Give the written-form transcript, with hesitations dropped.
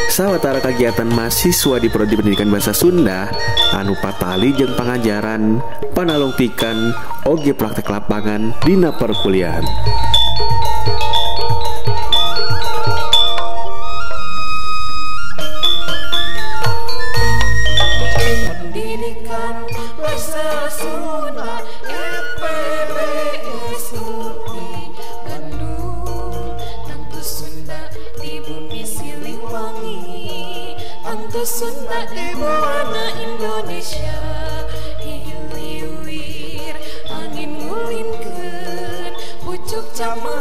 Sawatara kegiatan mahasiswa di Prodi Pendidikan Bahasa Sunda anu patali jeung pangajaran, panalungtikan, oge praktek lapangan dina perkuliahan. Pendidikan Bahasa Sunda FPBS UPI Bandung, Tantu Sunda di bumi Siliwangi, Tantu Sunda di buana Indonesia. Hiliwir angin ngulinkeun pucuk campur